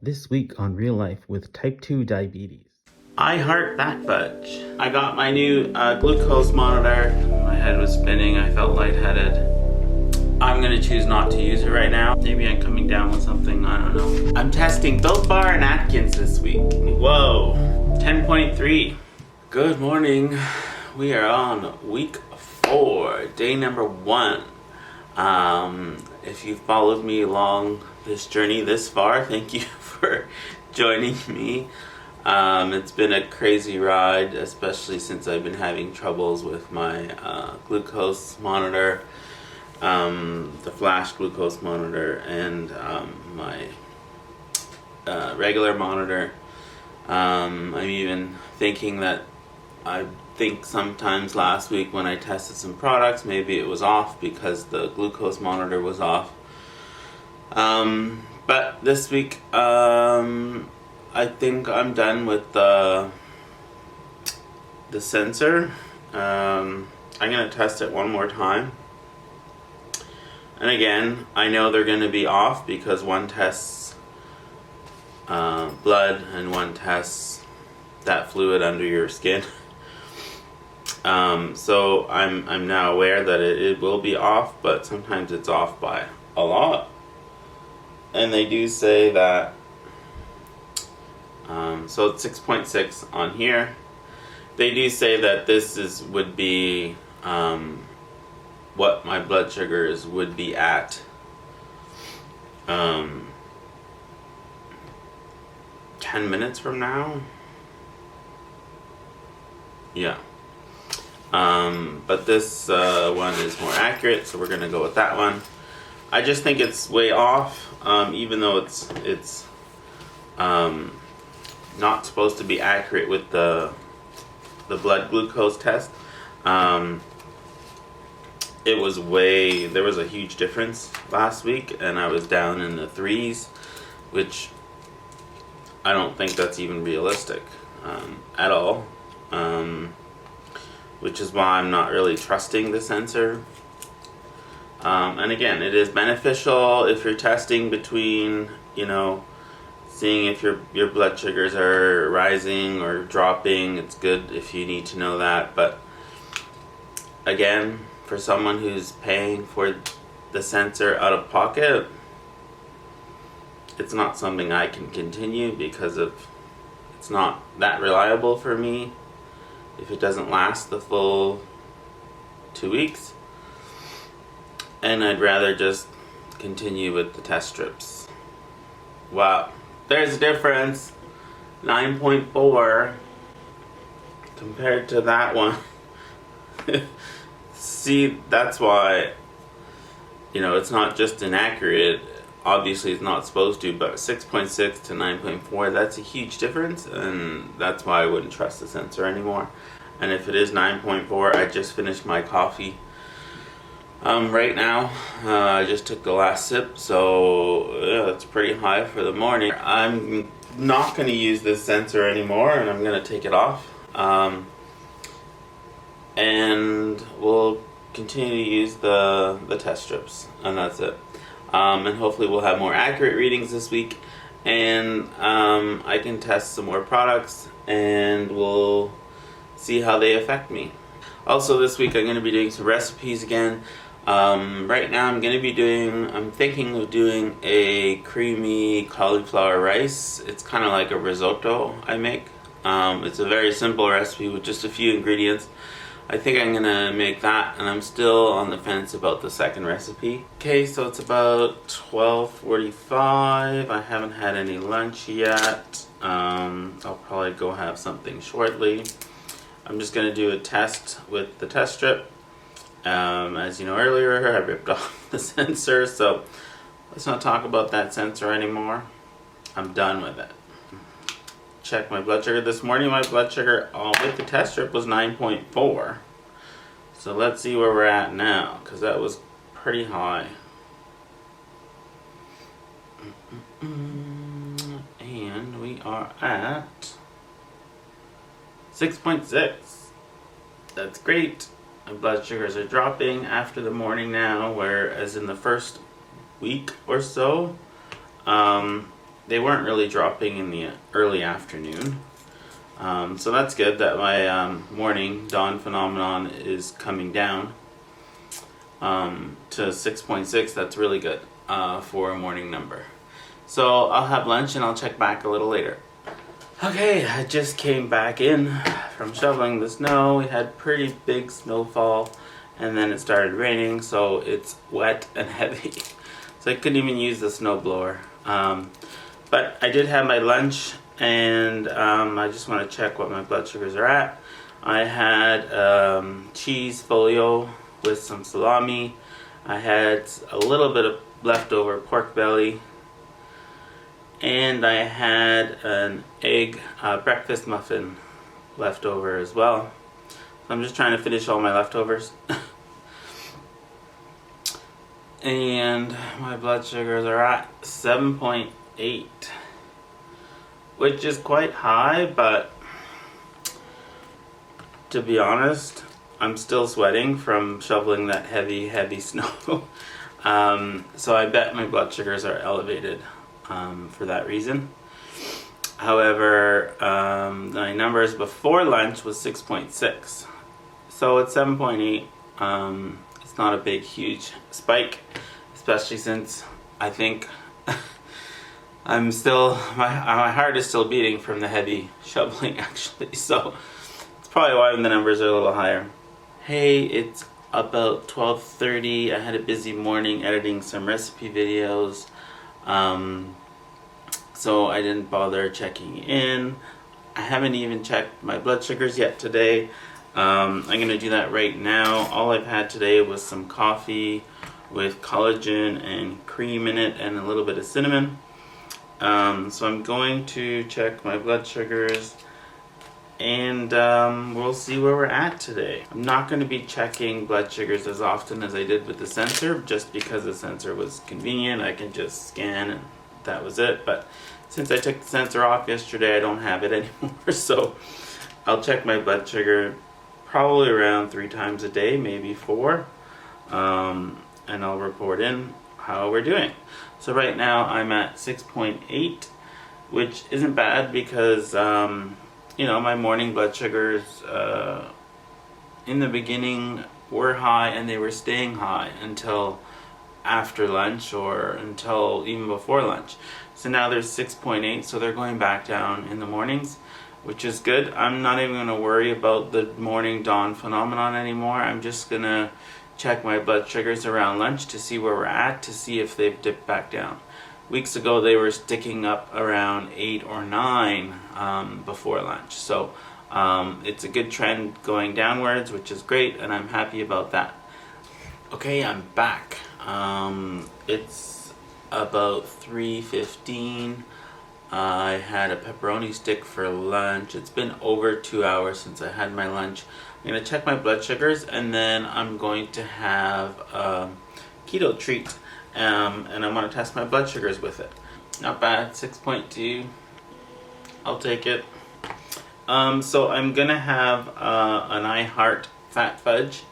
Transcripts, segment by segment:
This week on Real Life with Type 2 Diabetes. I heart that fudge. I got my new glucose monitor. My head was spinning. I felt lightheaded. I'm gonna choose not to use it right now. Maybe I'm coming down with something, I don't know. I'm testing Built Bar and Atkins this week. Whoa, 10.3. Good morning. We are on week 4, day number 1. If you've followed me along this journey this far, thank you for joining me. It's been a crazy ride, especially since I've been having troubles with my glucose monitor, the flash glucose monitor, and my regular monitor. I'm even thinking that I think sometimes last week when I tested some products, maybe it was off because the glucose monitor was off. But this week, I think I'm done with the sensor. I'm going to test it one more time. And again, I know they're going to be off because one tests blood and one tests that fluid under your skin. So I'm now aware that it will be off, but sometimes it's off by a lot. And they do say that, so it's 6.6 on here. They do say that this would be what my blood sugars would be at 10 minutes from now. Yeah. But this one is more accurate, so we're gonna go with that one. I just think it's way off, even though it's not supposed to be accurate with the blood glucose test. There was a huge difference last week, and I was down in the 3s, which I don't think that's even realistic at all. Which is why I'm not really trusting the sensor. And again, it is beneficial if you're testing between, seeing if your blood sugars are rising or dropping. It's good if you need to know that. But again, for someone who's paying for the sensor out of pocket, it's not something I can continue because it's not that reliable for me if it doesn't last the full 2 weeks. And I'd rather just continue with the test strips. Wow, there's a difference. 9.4 compared to that one. See, that's why, it's not just inaccurate. Obviously it's not supposed to, but 6.6 to 9.4, that's a huge difference, and that's why I wouldn't trust the sensor anymore. And if it is 9.4, I just finished my coffee. Right now, I just took the last sip, so yeah, it's pretty high for the morning. I'm not going to use this sensor anymore, and I'm going to take it off. And we'll continue to use the test strips, and that's it. And hopefully we'll have more accurate readings this week, and I can test some more products, and we'll see how they affect me. Also this week I'm going to be doing some recipes again. Right now I'm thinking of doing a creamy cauliflower rice. It's kind of like a risotto I make. It's a very simple recipe with just a few ingredients. I think I'm gonna make that, and I'm still on the fence about the second recipe. Okay, so it's about 12:45. I haven't had any lunch yet. I'll probably go have something shortly. I'm just gonna do a test with the test strip. As you know earlier, I ripped off the sensor, so let's not talk about that sensor anymore. I'm done with it. Check my blood sugar this morning. My blood sugar with the test strip was 9.4. So let's see where we're at now, because that was pretty high. And we are at 6.6. That's great. My blood sugars are dropping after the morning now, whereas in the first week or so, they weren't really dropping in the early afternoon. So that's good that my morning dawn phenomenon is coming down to 6.6. That's really good for a morning number. So I'll have lunch and I'll check back a little later. Okay, I just came back in from shoveling the snow. We had pretty big snowfall and then it started raining, so it's wet and heavy. So I couldn't even use the snow blower. But I did have my lunch, and I just want to check what my blood sugars are at. I had cheese folio with some salami. I had a little bit of leftover pork belly. And I had an egg breakfast muffin left over as well. So I'm just trying to finish all my leftovers. And my blood sugars are at 7.8, which is quite high, but to be honest, I'm still sweating from shoveling that heavy snow. So I bet my blood sugars are elevated for that reason. However, my numbers before lunch was 6.6. So it's 7.8. It's not a big, huge spike, especially since I think I'm still, my heart is still beating from the heavy shoveling actually. So it's probably why the numbers are a little higher. Hey, it's about 12:30. I had a busy morning editing some recipe videos. So I didn't bother checking in. I haven't even checked my blood sugars yet today. I'm going to do that right now. All I've had today was some coffee with collagen and cream in it and a little bit of cinnamon. So I'm going to check my blood sugars and we'll see where we're at today. I'm not going to be checking blood sugars as often as I did with the sensor, just because the sensor was convenient. I can just scan and that was it. But since I took the sensor off yesterday, I don't have it anymore. So I'll check my blood sugar probably around 3 times a day, maybe 4. And I'll report in how we're doing. So right now I'm at 6.8, which isn't bad because, you know, my morning blood sugars in the beginning were high and they were staying high until after lunch or until even before lunch. So now they're 6.8, so they're going back down in the mornings, which is good. I'm not even going to worry about the morning dawn phenomenon anymore. I'm just going to check my blood sugars around lunch to see where we're at, to see if they've dipped back down. Weeks ago they were sticking up around 8 or 9 before lunch. So it's a good trend going downwards, which is great, and I'm happy about that. Okay, I'm back. It's about 3:15. I had a pepperoni stick for lunch. It's been over 2 hours since I had my lunch. I'm going to check my blood sugars and then I'm going to have a keto treat. And I want to test my blood sugars with it. Not bad, 6.2. I'll take it. So I'm going to have an I Heart Fat Fudge.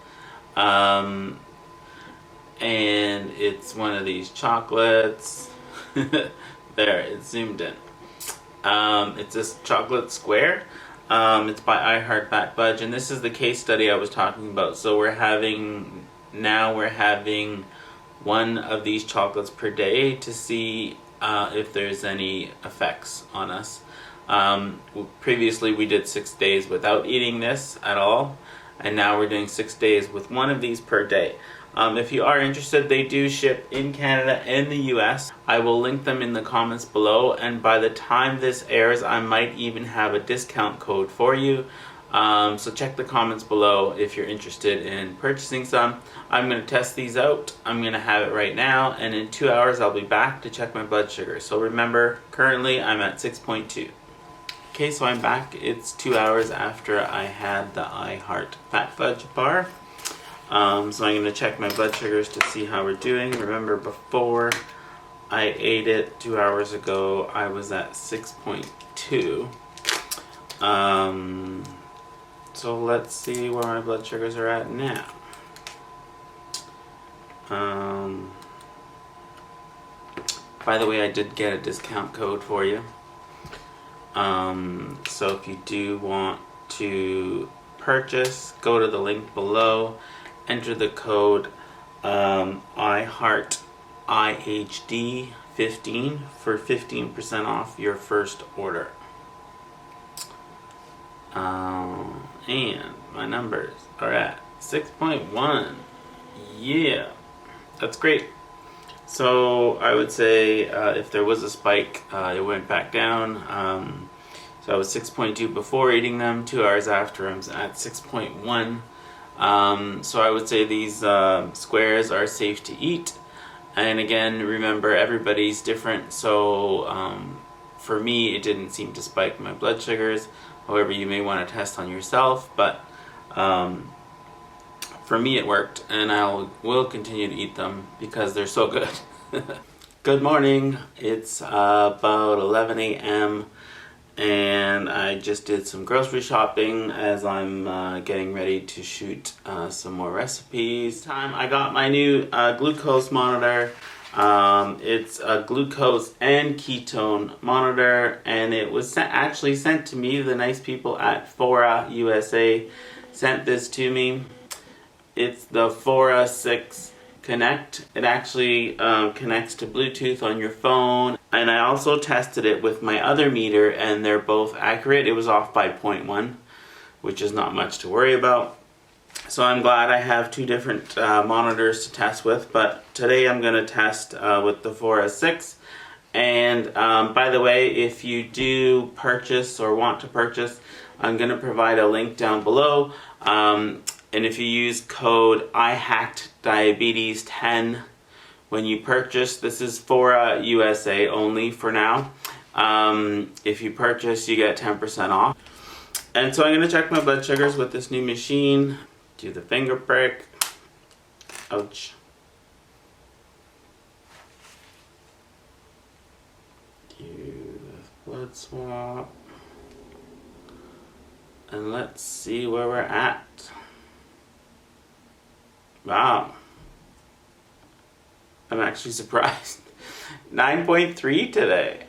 And it's one of these chocolates. There, it's zoomed in. It's this chocolate square. It's by I Heart Fat Fudge, and this is the case study I was talking about. So we're having one of these chocolates per day to see if there's any effects on us. Previously we did 6 days without eating this at all, and now we're doing 6 days with one of these per day. If you are interested, they do ship in Canada and the US. I will link them in the comments below, and by the time this airs, I might even have a discount code for you. So check the comments below if you're interested in purchasing some. I'm going to test these out. I'm going to have it right now, and in 2 hours I'll be back to check my blood sugar. So remember, currently I'm at 6.2. Okay, so I'm back. It's 2 hours after I had the I Heart Fat Fudge bar. So I'm going to check my blood sugars to see how we're doing. Remember, before I ate it 2 hours ago, I was at 6.2. So let's see where my blood sugars are at now. By the way, I did get a discount code for you. So if you do want to purchase, go to the link below, enter the code IHD15 for 15% off your first order. And my numbers are at 6.1. Yeah, that's great. So I would say if there was a spike, it went back down. So I was 6.2 before eating them. 2 hours after, I'm at 6.1. So I would say these squares are safe to eat. And again, remember, everybody's different. So for me, it didn't seem to spike my blood sugars. However, you may want to test on yourself. But for me, it worked, and I will continue to eat them because they're so good. Good morning. It's about 11 a.m. and I just did some grocery shopping as I'm getting ready to shoot some more recipes. I got my new glucose monitor. It's a glucose and ketone monitor, and it was actually sent to me. The nice people at Fora USA sent this to me. It's the Fora 6 Connect. It actually connects to Bluetooth on your phone. And I also tested it with my other meter, and they're both accurate. It was off by 0.1, which is not much to worry about. So I'm glad I have 2 different monitors to test with. But today I'm going to test with the Fora 6. And by the way, if you do purchase or want to purchase, I'm going to provide a link down below. And if you use code IHACKEDDIABETES10 when you purchase, this is Fora USA only for now. If you purchase, you get 10% off. And so I'm going to check my blood sugars with this new machine. Do the finger prick. Ouch. Do the blood swap. And let's see where we're at. Wow. I'm actually surprised. 9.3 today.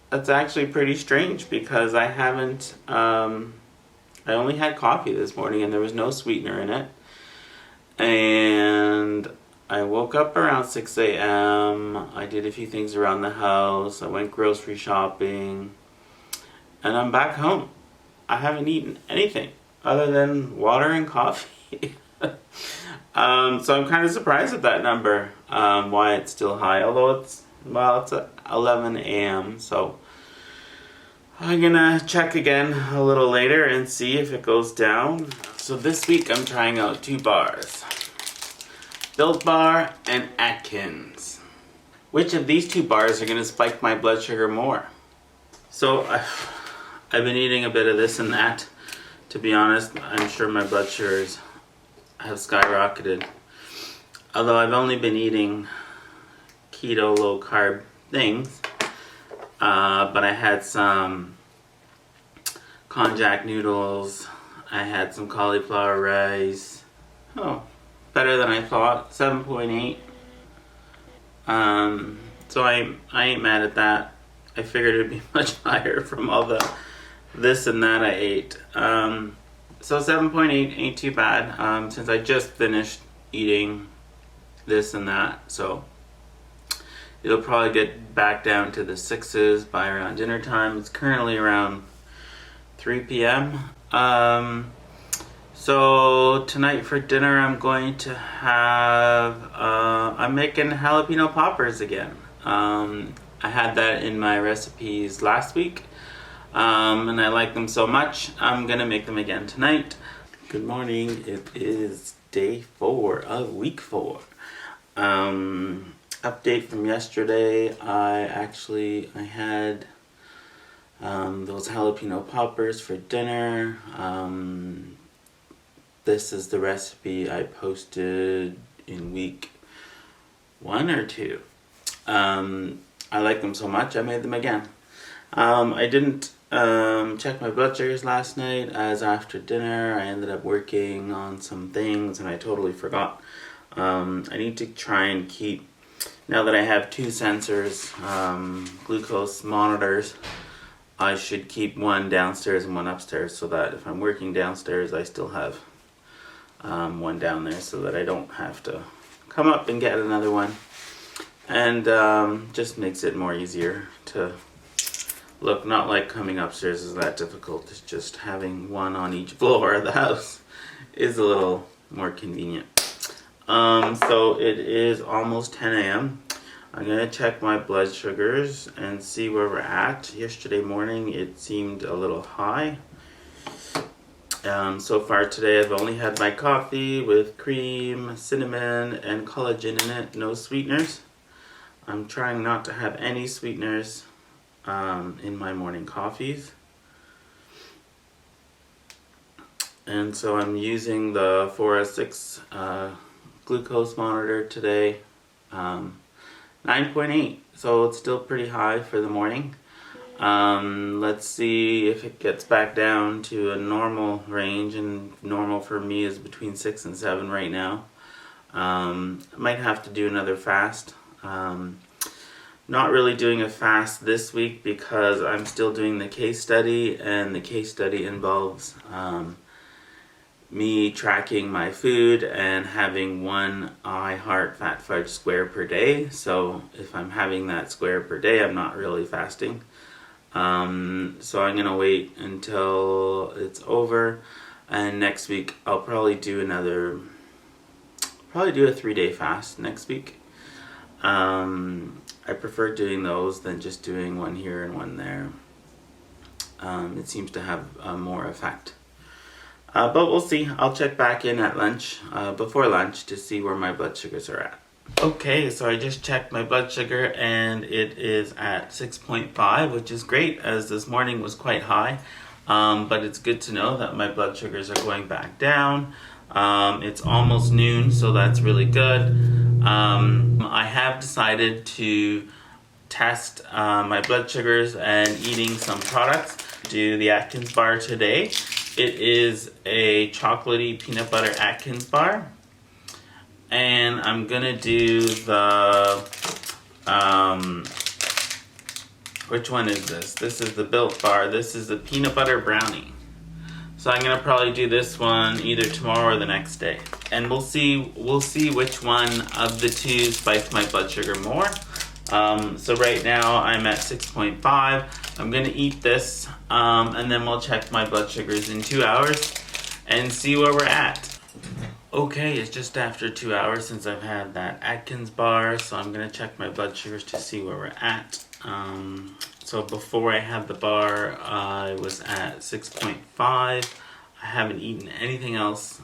That's actually pretty strange because I haven't, I only had coffee this morning and there was no sweetener in it. And I woke up around 6 a.m. I did a few things around the house. I went grocery shopping. And I'm back home. I haven't eaten anything other than water and coffee. So I'm kind of surprised at that number, why it's still high, although it's at 11 a.m. So I'm gonna check again a little later and see if it goes down. So this week I'm trying out 2 bars, Built Bar and Atkins. Which of these 2 bars are gonna spike my blood sugar more? So I've been eating a bit of this and that. To be honest, I'm sure my blood sugars have skyrocketed. Although I've only been eating keto, low-carb things. But I had some konjac noodles. I had some cauliflower rice. Oh, better than I thought. 7.8. So I ain't mad at that. I figured it'd be much higher from all the this and that I ate. So 7.8 ain't too bad, since I just finished eating this and that. So it'll probably get back down to the 6s by around dinner time. It's currently around 3 p.m. So tonight for dinner I'm going to have, I'm making jalapeno poppers again. I had that in my recipes last week. And I like them so much, I'm gonna make them again tonight. Good morning, it is day 4 of week 4. Update from yesterday, I had those jalapeno poppers for dinner. This is the recipe I posted in week 1 or 2. I like them so much, I made them again. I didn't check my blood sugars last night, as after dinner I ended up working on some things and I totally forgot. I need to try and keep Now that I have two sensors, glucose monitors, I should keep one downstairs and one upstairs so that if I'm working downstairs, I still have one down there so that I don't have to come up and get another one. And just makes it more easier to look. Not like coming upstairs is that difficult. It's just having one on each floor of the house is a little more convenient. So it is almost 10 a.m. I'm going to check my blood sugars and see where we're at. Yesterday morning it seemed a little high. So far today I've only had my coffee with cream, cinnamon, and collagen in it, no sweeteners. I'm trying not to have any sweeteners in my morning coffees. And so I'm using the 4S6 glucose monitor today, 9.8, so it's still pretty high for the morning. Let's see if it gets back down to a normal range, and normal for me is between 6 and 7 right now. I might have to do another fast. Not really doing a fast this week because I'm still doing the case study, and the case study involves me tracking my food and having one I Heart Fat Fudge square per day. So if I'm having that square per day, I'm not really fasting. So I'm gonna wait until it's over, and next week I'll probably do a 3-day fast next week. I prefer doing those than just doing one here and one there. It seems to have more effect. But we'll see. I'll check back in at lunch, before lunch, to see where my blood sugars are at. Okay, so I just checked my blood sugar and it is at 6.5, which is great, as this morning was quite high. But it's good to know that my blood sugars are going back down. It's almost noon, so that's really good. I have decided to test my blood sugars and eating some products. Do the Atkins bar today. It is a chocolatey peanut butter Atkins bar. And I'm gonna do the, which one is this? This is the Built bar. This is the peanut butter brownie. So I'm gonna probably do this one either tomorrow or the next day. And we'll see which one of the two spikes my blood sugar more. So right now I'm at 6.5. I'm gonna eat this, and then we'll check my blood sugars in 2 hours and see where we're at. Okay, it's just after 2 hours since I've had that Atkins bar, so I'm gonna check my blood sugars to see where we're at. So before I had the bar, I was at 6.5. I haven't eaten anything else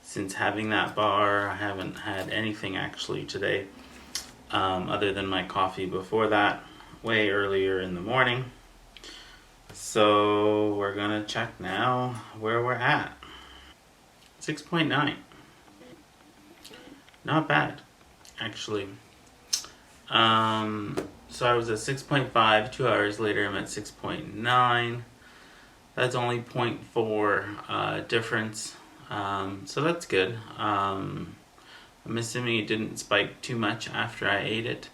since having that bar. I haven't had anything actually today, other than my coffee before that, way earlier in the morning. So we're gonna check now where we're at. 6.9. Not bad, actually. So I was at 6.5, 2 hours later I'm at 6.9. That's only 0.4 difference. So that's good. I'm assuming it didn't spike too much after I ate it.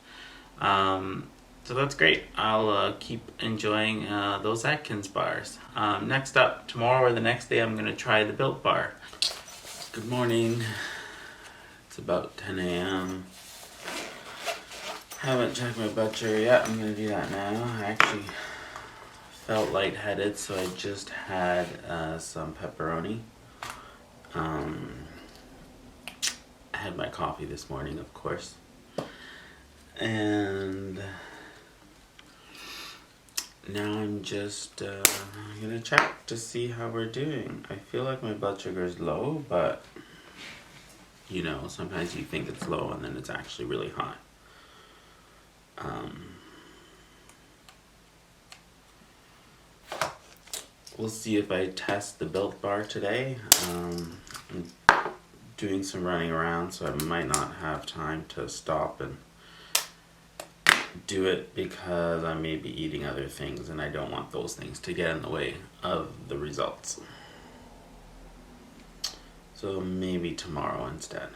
So that's great. I'll keep enjoying those Atkins bars. Next up, tomorrow or the next day, I'm going to try the Built bar. Good morning. It's about 10 a.m. Haven't checked my blood sugar yet. I'm going to do that now. I actually felt lightheaded, so I just had some pepperoni. I had my coffee this morning, of course. And now I'm just gonna check to see how we're doing. I feel like my blood sugar is low, but you know, sometimes you think it's low and then it's actually really high. We'll see if I test the Built bar today. I'm doing some running around, so I might not have time to stop and do it because I may be eating other things and I don't want those things to get in the way of the results. So maybe tomorrow instead.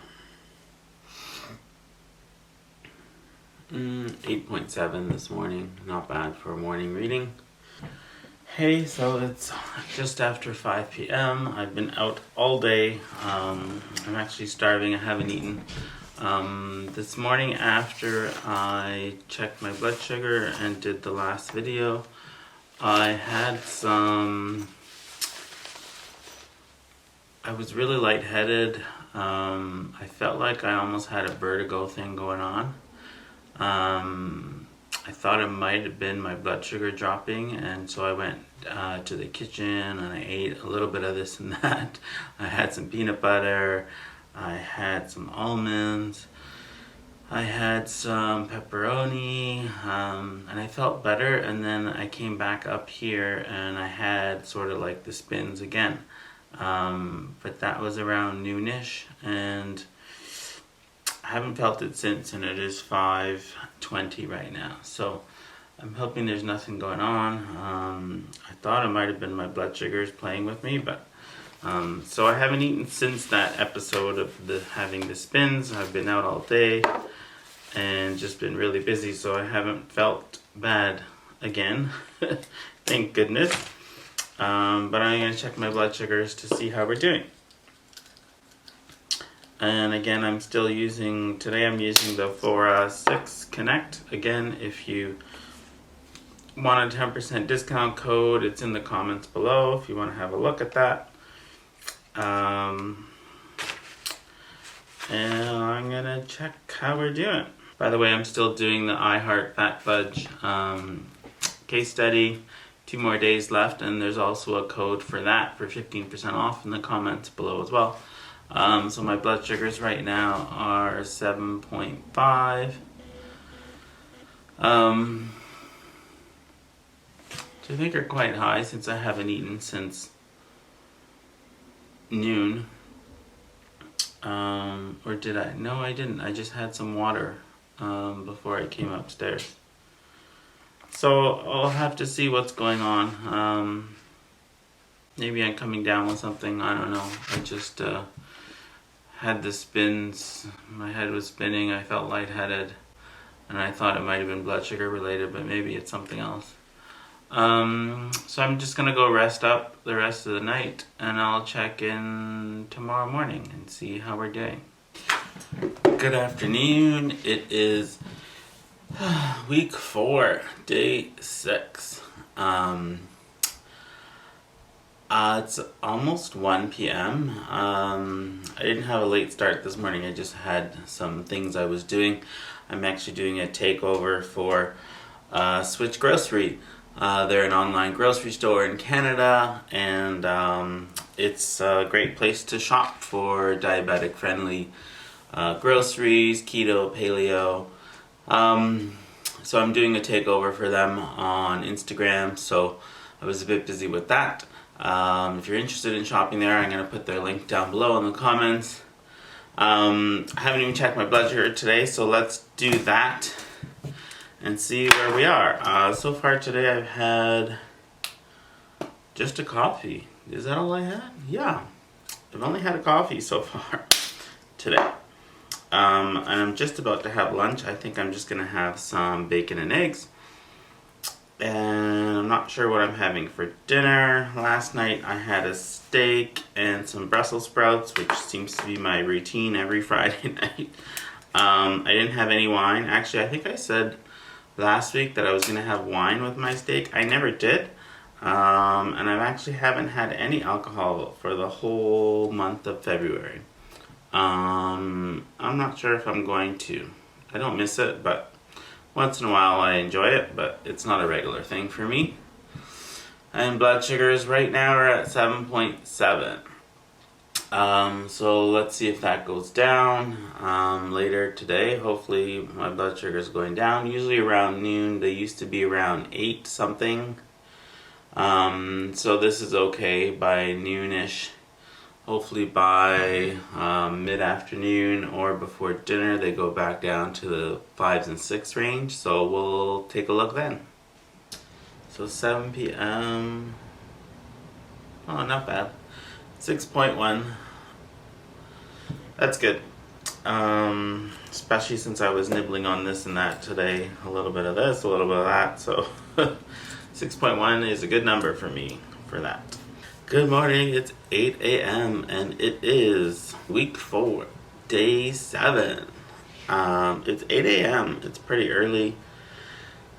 8.7 this morning. Not bad for a morning reading. Hey, so it's just after 5 p.m. I've been out all day. I'm actually starving. I haven't eaten. This morning after I checked my blood sugar and did the last video, I had I was really lightheaded. I felt like I almost had a vertigo thing going on. I thought it might have been my blood sugar dropping, and so I went to the kitchen and I ate a little bit of this and that. I had some peanut butter, I had some almonds, I had some pepperoni, and I felt better. And then I came back up here and I had sort of like the spins again, but that was around noonish, and I haven't felt it since, and it is 5:20 right now. So I'm hoping there's nothing going on. I thought it might have been my blood sugars playing with me, but so I haven't eaten since that episode of having the spins. I've been out all day and just been really busy, so I haven't felt bad again. Thank goodness. But I'm going to check my blood sugars to see how we're doing. And again, I'm using the 4-6 Connect. Again, if you want a 10% discount code, it's in the comments below if you want to have a look at that. And I'm gonna check how we're doing. By the way, I'm still doing the I Heart Fat Fudge case study. 2 more days left, and there's also a code for that for 15% off in the comments below as well. So my blood sugars right now are 7.5. Which I think are quite high since I haven't eaten since noon. Or did I? No, I didn't. I just had some water before I came upstairs. So I'll have to see what's going on. Maybe I'm coming down with something. I don't know. I just had the spins. My head was spinning. I felt lightheaded, and I thought it might have been blood sugar related, but maybe it's something else. So I'm just gonna go rest up the rest of the night, and I'll check in tomorrow morning and see how we're doing. Good afternoon. It is week 4, day 6. It's almost 1 p.m. I didn't have a late start this morning. I just had some things I was doing. I'm actually doing a takeover for Switch Grocery. They're an online grocery store in Canada, and it's a great place to shop for diabetic-friendly groceries, keto, paleo. So I'm doing a takeover for them on Instagram, so I was a bit busy with that. If you're interested in shopping there, I'm going to put their link down below in the comments. I haven't even checked my blood sugar today, so let's do that and see where we are. So far today I've had just a coffee. Is that all I had? Yeah. I've only had a coffee so far today. And I'm just about to have lunch. I think I'm just going to have some bacon and eggs. And I'm not sure what I'm having for dinner. Last night I had a steak and some Brussels sprouts, which seems to be my routine every Friday night. I didn't have any wine. Actually, I think I said last week that I was going to have wine with my steak. I never did. And I actually haven't had any alcohol for the whole month of February. I'm not sure if I'm going to. I don't miss it, but once in a while I enjoy it, but it's not a regular thing for me. And blood sugars right now are at 7.7. So let's see if that goes down later today. Hopefully my blood sugar is going down. Usually around noon. They used to be around 8 something. So this is okay by noonish. Hopefully by mid-afternoon or before dinner they go back down to the 5s and 6 range. So we'll take a look then. So 7 p.m. Oh, not bad. 6.1. That's good. especially since I was nibbling on this and that today. A little bit of this, a little bit of that. So 6.1 is a good number for me for that. Good morning, it's 8 a.m. and it is week 4, day 7. It's 8 a.m. It's pretty early.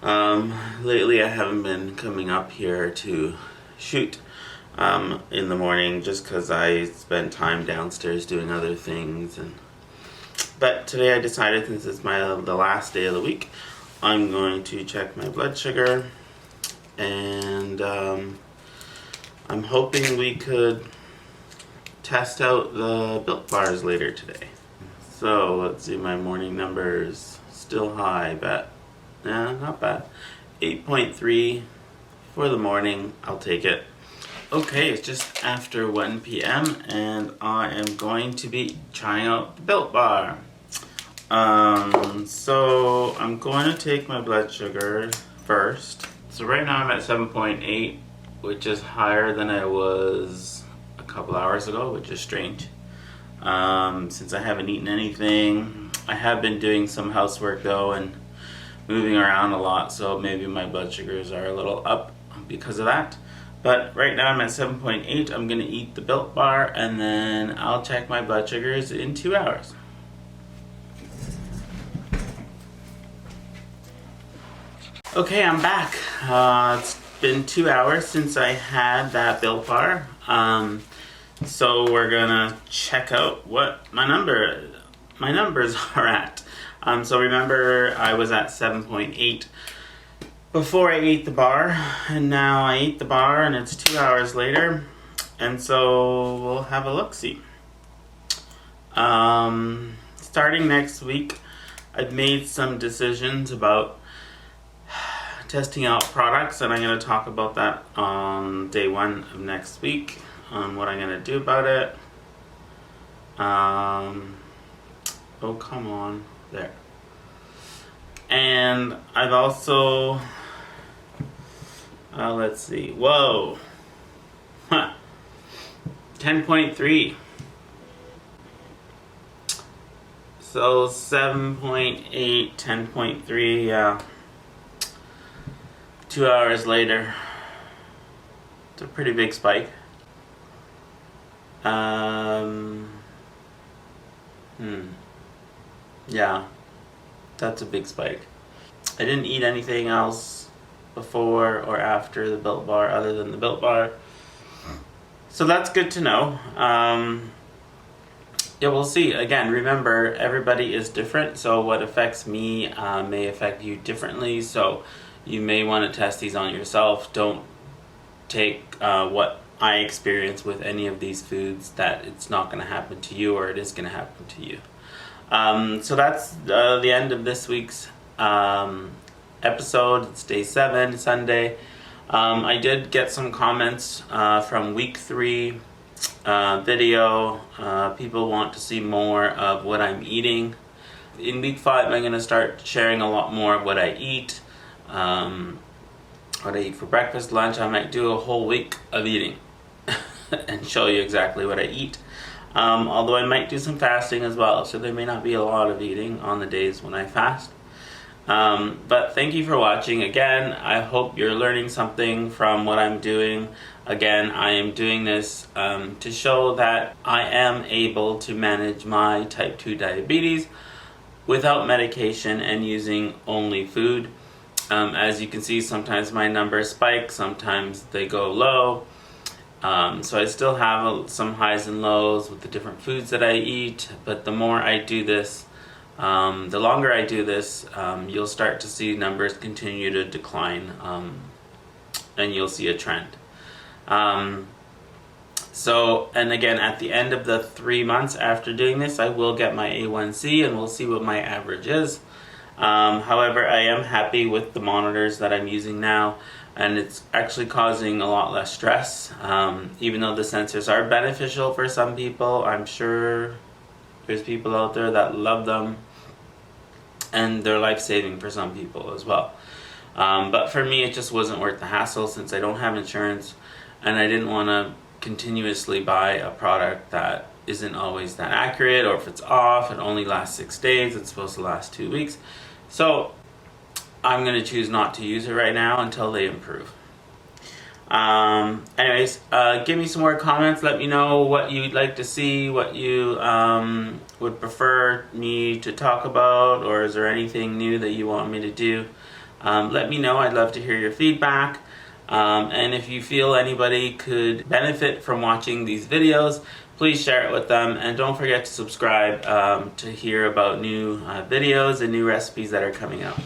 Lately I haven't been coming up here to shoot in the morning just because I spend time downstairs doing other things. But today I decided, since it's the last day of the week, I'm going to check my blood sugar, and I'm hoping we could test out the Built Bars later today. So let's see, my morning numbers still high, but not bad. 8.3 for the morning, I'll take it. Okay, it's just after 1 p.m. and I am going to be trying out the Built Bar. So I'm going to take my blood sugar first. So right now I'm at 7.8, which is higher than I was a couple hours ago, which is strange. Since I haven't eaten anything. I have been doing some housework though and moving around a lot, so maybe my blood sugars are a little up because of that. But right now I'm at 7.8. I'm going to eat the Built Bar and then I'll check my blood sugars in 2 hours. Okay, I'm back. It's been 2 hours since I had that Built Bar. So we're gonna check out what my numbers are at. So remember, I was at 7.8 before I ate the bar, and now I ate the bar and it's 2 hours later, and so we'll have a look-see. Starting next week, I've made some decisions about testing out products, and I'm going to talk about that on day 1 of next week, on what I'm going to do about it. Oh, come on. There. And I've also, let's see. Whoa. 10.3. So 7.8, 10.3, yeah. 2 hours later. It's a pretty big spike. Yeah, that's a big spike. I didn't eat anything else before or after the Built Bar other than the Built Bar. So that's good to know. Yeah, we'll see. Again, remember, everybody is different, so what affects me may affect you differently, so you may want to test these on yourself. Don't take what I experience with any of these foods that it's not going to happen to you, or it is going to happen to you. So that's the end of this week's episode. It's day 7, Sunday. I did get some comments from week 3 video. People want to see more of what I'm eating. In week 5, I'm going to start sharing a lot more of what I eat. What I eat for breakfast, lunch. I might do a whole week of eating and show you exactly what I eat. Although I might do some fasting as well, so there may not be a lot of eating on the days when I fast. But thank you for watching. Again, I hope you're learning something from what I'm doing. Again, I am doing this to show that I am able to manage my type 2 diabetes without medication and using only food. As you can see, sometimes my numbers spike, sometimes they go low. So I still have some highs and lows with the different foods that I eat, but the more I do this, the longer I do this, you'll start to see numbers continue to decline, and you'll see a trend. And again, at the end of the 3 months after doing this, I will get my A1C and we'll see what my average is. However, I am happy with the monitors that I'm using now, and it's actually causing a lot less stress. Even though the sensors are beneficial for some people, I'm sure there's people out there that love them, and they're life-saving for some people as well. But for me, it just wasn't worth the hassle since I don't have insurance, and I didn't want to continuously buy a product that isn't always that accurate, or if it's off, it only lasts 6 days, it's supposed to last 2 weeks. So I'm going to choose not to use it right now until they improve. Anyways, give me some more comments. Let me know what you'd like to see, what you would prefer me to talk about, or is there anything new that you want me to do? Let me know. I'd love to hear your feedback. And if you feel anybody could benefit from watching these videos, please share it with them. And don't forget to subscribe to hear about new videos and new recipes that are coming out.